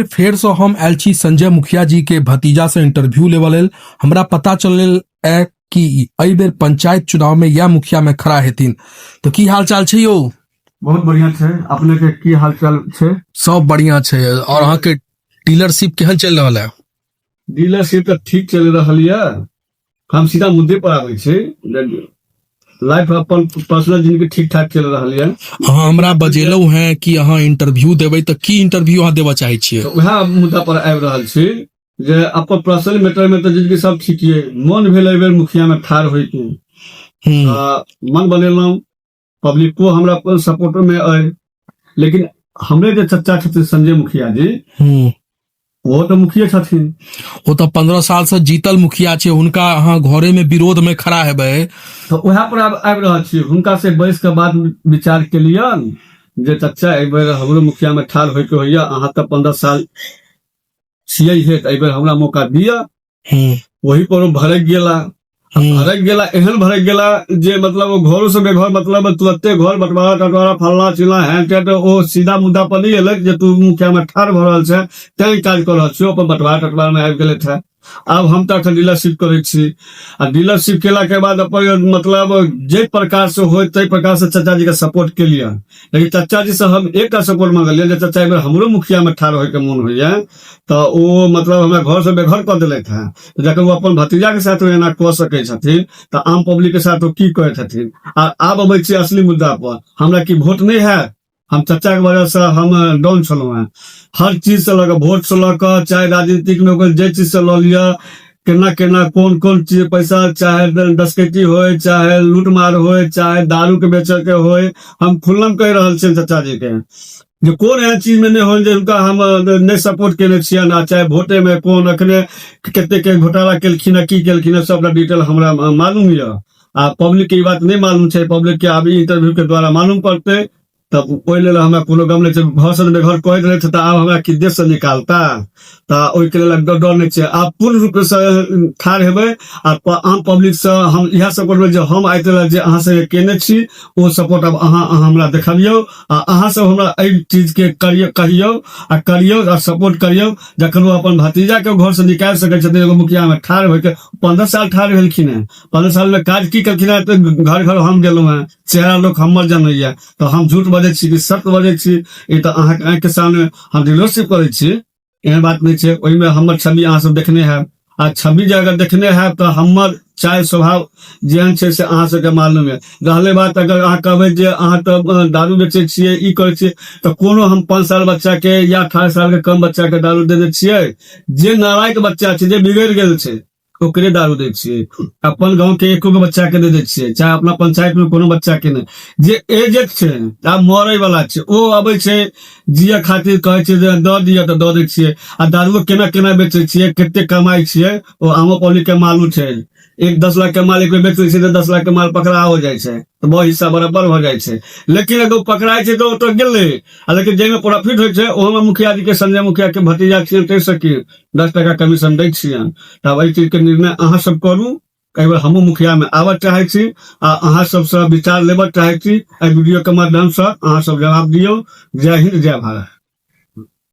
फिर से हम आयल छी संजय मुखिया जी के भतीजा से इंटरव्यू लेवल लेल। हमरा पता चलल कि एहि बेर पंचायत चुनाव में यह मुखिया में खड़ा हेथिन, तो की हाल चाल छै यौ? बहुत बढ़िया छै। अपने के की हाल चाल छै? सब बढ़िया छै। और अहाँ के डीलरशिप केहन चल रहा है? डीलरशिप तो ठीक चल रहा है। हम सीधा मुद्दे पर आवे छै। लाइफ अपन पर्सनल जिंदगी ठीक ठाक चल रहा है। हाँ, हमरा बजेलौ हैं कि अहाँ इंटरव्यू देबै, तो की इंटरव्यू अहाँ देबा चाहे छियै? तो वह मुद्दा पर आबि रहल छै जे अपन पर्सनल मैटर में तो जिंदगी सब ठीक है। मन भेल एहि बेर मुखिया में ठाढ़ होय के मन बनेलौ। पब्लिक को हमरा सपोर्ट में आए, लेकिन हमरे जो चचा छथिन संजय मुखिया जी, वो तो मुखिया छथिन। वो तो 15 साल से जीतल मुखिया छे, हुनका अहाँ घरे में विरोध में खड़ा हेबै, तो वह पर आबि रहल छी। हुनका से बैस के बाद विचार के लियन जे चचा एहि बेर हमरो मुखिया में ठाढ़ होय के होइया। अहाँ तो 15 साल छियै है, एहि बेर हमरा मौका दिया। वही पर भड़क गेला एहन भड़क गेला जे मतलब वो घरों से बेघर, मतलब तुरंते घर बंटवारा टटवारा फलना चिलना हैंड टेट ओ सीधा मुद्दा पर नहीं अलग जे तू मुखिया में ठाढ़ भ रहल छै, तै काज कर रहल छी। अपन बंटवारा टटवारा में आबि गेले थे। अब हम तो डीलरशिप करे छी, आ डीलरशिप केला के बाद अपन मतलब जे प्रकार से हो तै प्रकार से चाचा जी के सपोर्ट के लिए। लेकिन चाचा जी से हम एक सपोर्ट मांगलिए जे चाचा एबर हमरो मुखिया में ठाढ़ होय के मन होइया, तो वो मतलब हमरा घर से बेघर कर दिले थे। तो जखन वो अपन भतीजा के साथ एना कह सकै छथिन, तो आम पब्लिक के साथ वो की कहे छथिन। आब अबै छी असली मुद्दा पर। हमरा की वोट नहीं है? हम चचा के वजह से हम डाउन छलौ हैं। हर चीज से लगा, वोट से लगा, चाहे राजनीतिक में जे चीज से ल लिया, केना केना कौन चीज पैसा, चाहे डस्कैती होए, चाहे लूटमार होए, चाहे दारू के बेचे के होए, हम खुल्लम कह रहल छियै चचा जी के जो कोन एहन चीज में नहीं हो जिनका हम नहीं सपोर्ट केने छियै ना। चाहे वोटे में कोन अखने कते के घोटाला केलखिन, की केलखिन, सबटा डिटेल हमरा मालूम है। आ पब्लिक के बात नहीं मालूम है। पब्लिक के आब इंटरव्यू के द्वारा मालूम पड़ते, तब ओहि लेल हमरा कोनो गम नहीं छै। घर से बेघर कह रहे थे, आब हमरा की देश से निकालता, तो ओहि के लेल डर नहीं छै। आब पूर्ण रूप से ठाढ़ हेबै। आम पब्लिक से हम इएह सपोर्ट में जे हम आइ तक जे अहाँ से केने छी, वो सपोर्ट अब अहाँ हमरा देखाबियौ। आ अहाँ सब हमरा एहि चीज के कहियौ आ सपोर्ट करियौ। जखन वो अपन भतीजा के घर से निकाल सकै छथिन, एगो मुखिया में ठाढ़ होके 15 साल ठाढ़ भेलखिन है। 15 साल में काज की केलखिन है? तो घर घर हम गेलहुं हैं, चेहरा लोग हमर जनैया। तो हम झूठ बजै छी कि सत्य बजै छी, ई तो अहाँ आंख के सामने हम डीलरशिप करै छी। एहन बात नहीं छै। ओहि में हमर छवि अहाँ सब देखने है, आ छवि जे अगर देखने है तो हमर चाहे स्वभाव जेहन छै से अहाँ सबके मालूम है। रहले बात अगर अहाँ कहबै जे अहाँ तो दारू बेचे छियै, ई करे छियै, तो कोनो हम 5 साल बच्चा के या 18 साल के कम बच्चा के दारू दे छियै? जे नालायक बच्चा छै, जे बिगड़ गेल छै, ओकरे दारू दे छियै। अपन गांव के एको बच्चा के दे छियै, चाहे अपना पंचायत में कोनो बच्चा के नहीं। जे एजेड छै, आब मरे वाला छै, ओ अबै छै जिया खातिर कहे छै जे द दिया तो द दै छियै। आ दारू केना केना बेचे छियै, कते कमाई छियै, ओ आमो पब्लिक के मालूम छै। एक 10 लाख के माल एक बेर बेच लै छै, तो 10 लाख के माल पकड़ा हो जाइ छै, तो बहुत हिस्सा बराबर हो जाइ छै। लेकिन अगर पकड़ाय छै तो तो गेलै। लेकिन जेमे प्रॉफिट होइ छै, ओहो में मुखिया जी के, संजय मुखिया के भतीजा छियन, तै सकी 10 टका कमीशन दै छियन। तब एहि चीज के निर्णय अहाँ सब करू। एहि बेर हमहूँ मुखिया में आबऽ चाहे छी, आ अहाँ सबसे विचार लेबऽ चाहे छी। एहि वीडियो के माध्यम से अहाँ सब जवाब दियौ। जय हिंद, जय भारत।